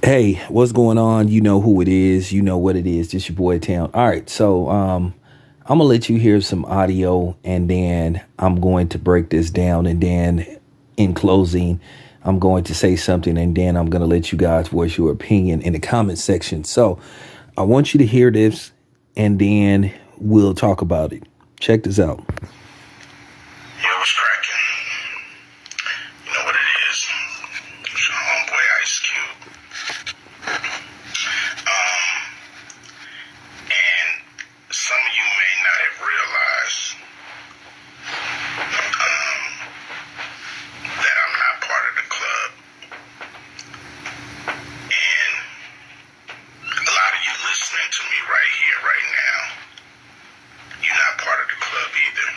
Hey, what's going on? You know who it is. You know what it is. Just your boy Town. All right, so I'm gonna let you hear some audio, and then I'm going to break this down, and then in closing, I'm going to say something, and then I'm gonna let you guys voice your opinion in the comment section. So I want you to hear this, and then we'll talk about it. Check this out. Yo, what's cracking? You know what it is? It's your homeboy Ice Cube. And some of you may not have realized that I'm not part of the club. And a lot of you listening to me right here, right now, you're not part of the club either.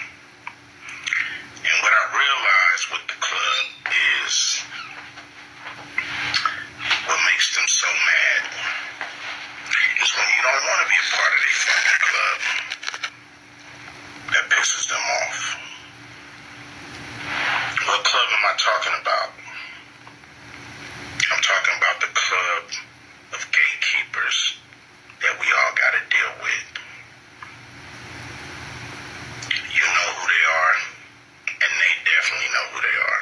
And what I realized with the club is what makes them so mad is when you don't want to be a part of their fucking club. That pisses them off. What club am I talking about? I'm talking about the club of gatekeepers that we all got to deal with. You know who they are, and they definitely know who they are.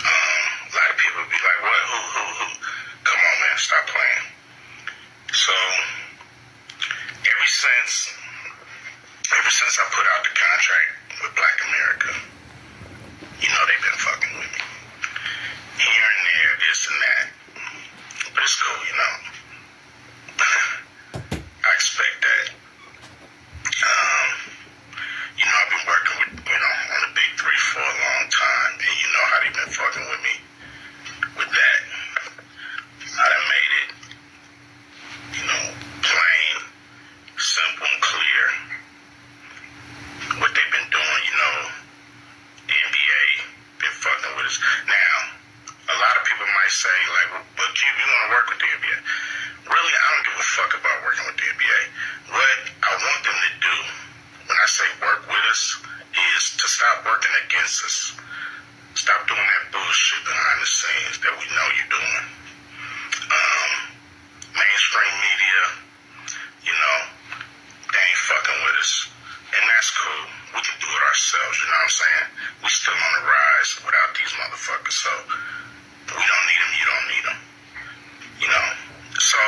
A lot of people be like, what, who? Come on, man, stop playing. So, ever since I put out the contract with Black America, you know they've been fucking with me. Here and there, this and that. But it's cool, you know. I expect that. I've been working with, on the big three for a long time, and you know how they've been fucking with me with that. I done made it, plain, simple, and clear what they've been doing. The NBA been fucking with us. Now, a lot of people might say, like, but Q, you want to work with the NBA? Really, I don't give a fuck about working with the NBA. What I want them to do, when I say work with us, is to stop working against us. Stop doing that bullshit behind the scenes that we know you're doing. Mainstream media, they ain't fucking with us. And that's cool. We can do it ourselves, you know what I'm saying? We still on the rise without these motherfuckers, so we don't need them, you don't need them. So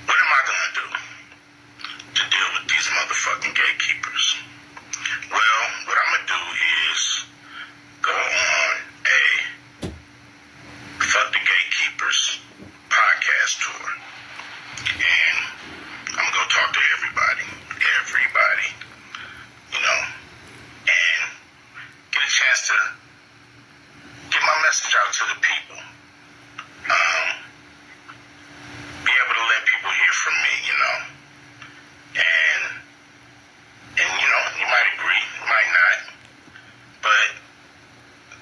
what am I gonna do to deal with these motherfucking gatekeepers? Well, what I'm gonna do is go on a Fuck the Gatekeepers podcast tour. And I'm gonna go talk to everybody, and get a chance to get my message out to the people. Be able to let people hear from me, And you might agree, you might not. But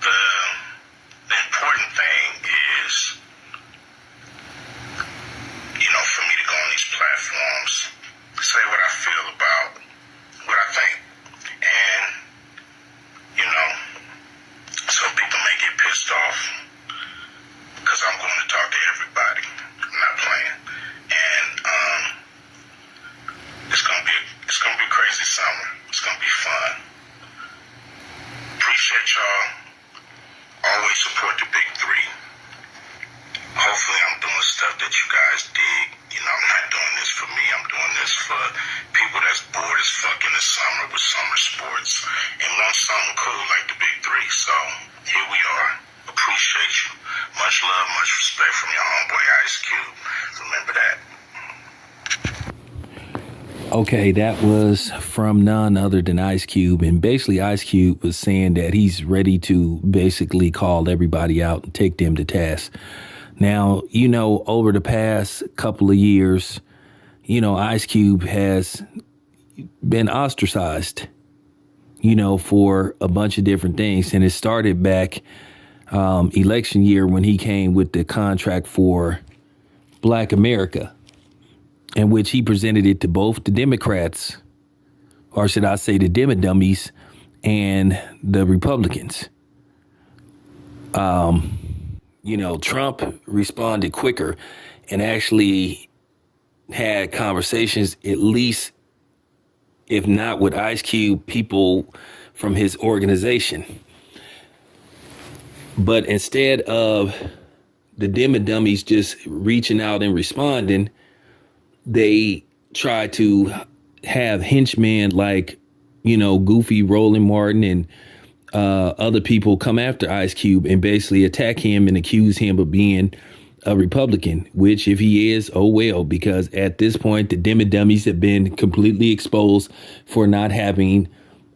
the important thing is, for me to go on these platforms, say what I feel about what I think. And, so people may get pissed off because I'm going to talk to everybody. I'm not playing. And it's gonna be a crazy summer. It's gonna be fun. Appreciate y'all. Always support the big three. Hopefully I'm doing stuff that you guys dig. I'm not doing this for me. I'm doing this for people that's bored as fuck in the summer with summer sports and want something cool like the big three. So here we are. Appreciate you. Much love, much respect from your homeboy Ice Cube. Remember that. Okay, that was from none other than Ice Cube. And basically, Ice Cube was saying that he's ready to basically call everybody out and take them to task. Now, over the past couple of years, Ice Cube has been ostracized, for a bunch of different things. And it started back election year when he came with the contract for Black America, in which he presented it to both the Democrats, or should I say the Dummies, and the Republicans. Trump responded quicker and actually had conversations, at least if not with Ice Cube, people from his organization. But instead of the dim and dummies just reaching out and responding, they try to have henchmen like, Goofy, Roland Martin, and other people come after Ice Cube and basically attack him and accuse him of being a Republican, which if he is, oh well, because at this point, the dim and dummies have been completely exposed for not having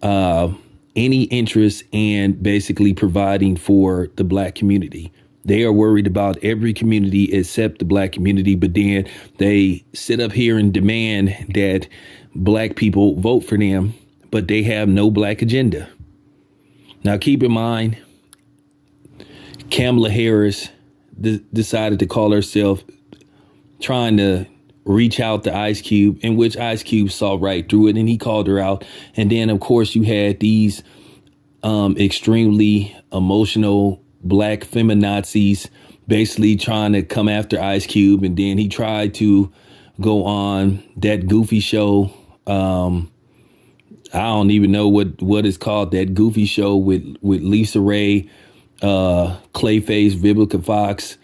any interest in basically providing for the black community. They are worried about every community except the black community, but then they sit up here and demand that black people vote for them, but they have no black agenda. Now, keep in mind, Kamala Harris decided to call herself trying to reach out to Ice Cube, in which Ice Cube saw right through it and he called her out. And then, of course, you had these extremely emotional black feminazis basically trying to come after Ice Cube. And then he tried to go on that Goofy show. I don't even know what it's called, that Goofy show with Lisa Ray, Clayface, Vivica Fox,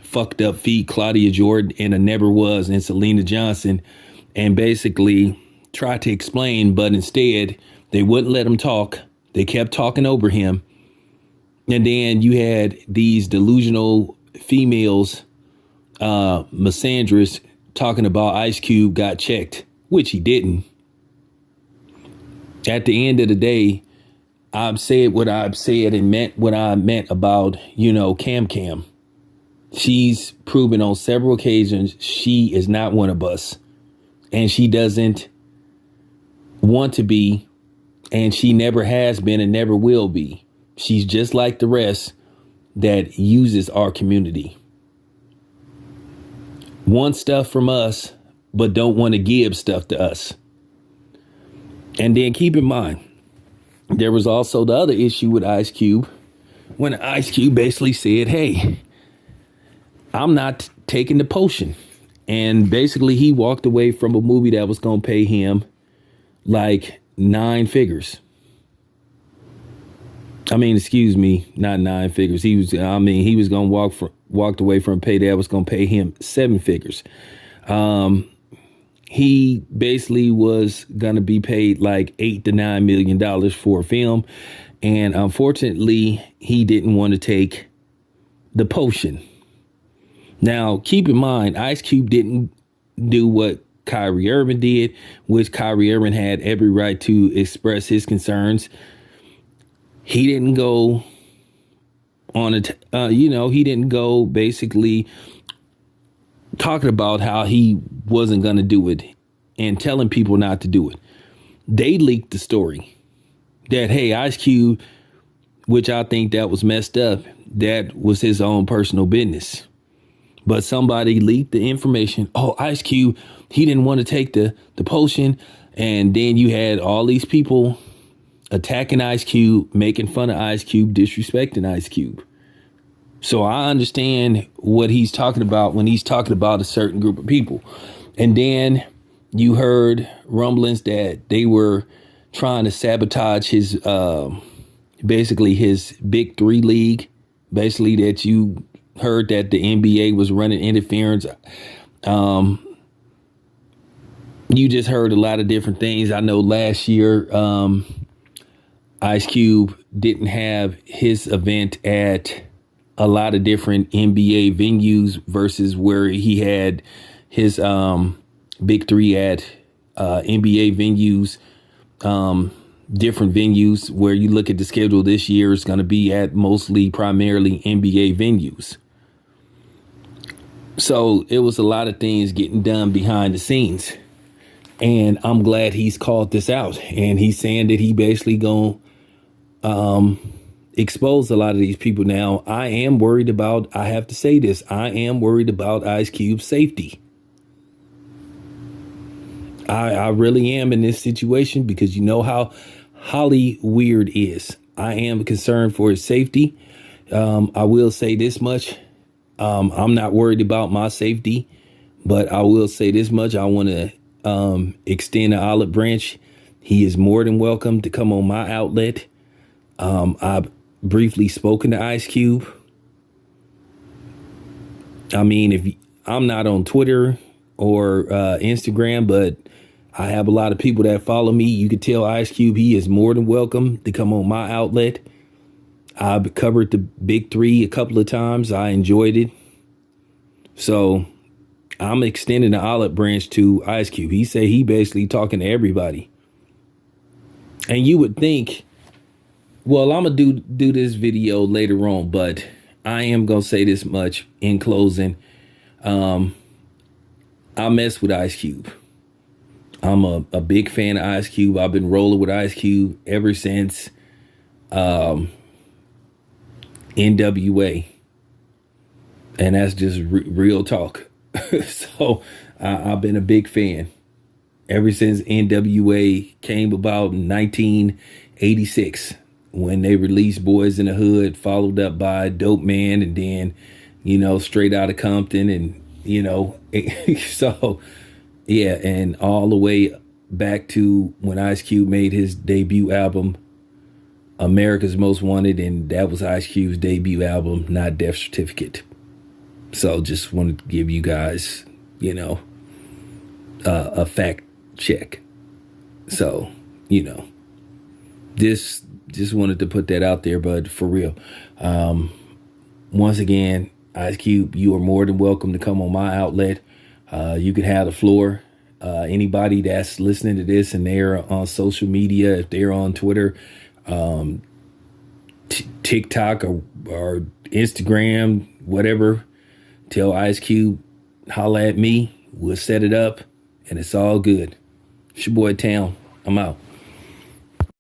Fucked Up Feet, Claudia Jordan, and a Never Was, and Selena Johnson, and basically tried to explain, but instead they wouldn't let him talk. They kept talking over him. And then you had these delusional females, misandrous, talking about Ice Cube got checked, which he didn't. At the end of the day, I've said what I've said and meant what I meant about, Cam. She's proven on several occasions she is not one of us. And she doesn't want to be. And she never has been and never will be. She's just like the rest that uses our community. Want stuff from us, but don't want to give stuff to us. And then keep in mind, there was also the other issue with Ice Cube when Ice Cube basically said, hey, I'm not taking the potion. And basically he walked away from a movie that was going to pay him like 9 figures. I mean, excuse me, not 9 figures. He was going to walked away from a pay that was going to pay him 7 figures. He basically was going to be paid like $8 to $9 million for a film. And unfortunately, he didn't want to take the potion. Now, keep in mind, Ice Cube didn't do what Kyrie Irving did, which Kyrie Irving had every right to express his concerns. He didn't go on he didn't go basically talking about how he wasn't going to do it and telling people not to do it. They leaked the story that, hey, Ice Cube, which I think that was messed up, that was his own personal business. But somebody leaked the information. Oh, Ice Cube, he didn't want to take the potion. And then you had all these people attacking Ice Cube, making fun of Ice Cube, disrespecting Ice Cube. So I understand what he's talking about when he's talking about a certain group of people. And then you heard rumblings that they were trying to sabotage his, basically his Big Three league. Basically that you heard that the NBA was running interference. You just heard a lot of different things. I know last year, Ice Cube didn't have his event at a lot of different NBA venues versus where he had his Big Three at NBA venues, different venues where you look at the schedule this year is going to be at primarily NBA venues. So it was a lot of things getting done behind the scenes. And I'm glad he's called this out. And he's saying that he basically going to expose a lot of these people. Now, I have to say this, I am worried about Ice Cube's safety. I really am in this situation because you know how Holly Weird is. I am concerned for his safety. I will say this much. I'm not worried about my safety, but I will say this much. I want to extend the olive branch. He is more than welcome to come on my outlet. I've briefly spoken to Ice Cube. I mean, if I'm not on Twitter or Instagram, but I have a lot of people that follow me. You could tell Ice Cube he is more than welcome to come on my outlet. I've covered the big three a couple of times. I enjoyed it. So I'm extending the olive branch to Ice Cube. He said he basically talking to everybody. And you would think, well, I'm going to do this video later on, but I am going to say this much in closing. I mess with Ice Cube. I'm a big fan of Ice Cube. I've been rolling with Ice Cube ever since NWA. And that's just real talk. So I've been a big fan ever since NWA came about in 1986 when they released Boys in the Hood, followed up by Dope Man, and then, Straight Outta Compton, and, so, yeah, and all the way back to when Ice Cube made his debut album, America's Most Wanted, and that was Ice Cube's debut album, not Death Certificate. So just wanted to give you guys, a fact check. So, just wanted to put that out there, but for real. Once again, Ice Cube, you are more than welcome to come on my outlet. You can have the floor. Anybody that's listening to this and they're on social media, if they're on Twitter, TikTok or Instagram, whatever, tell Ice Cube, holla at me. We'll set it up and it's all good. It's your boy Town. I'm out.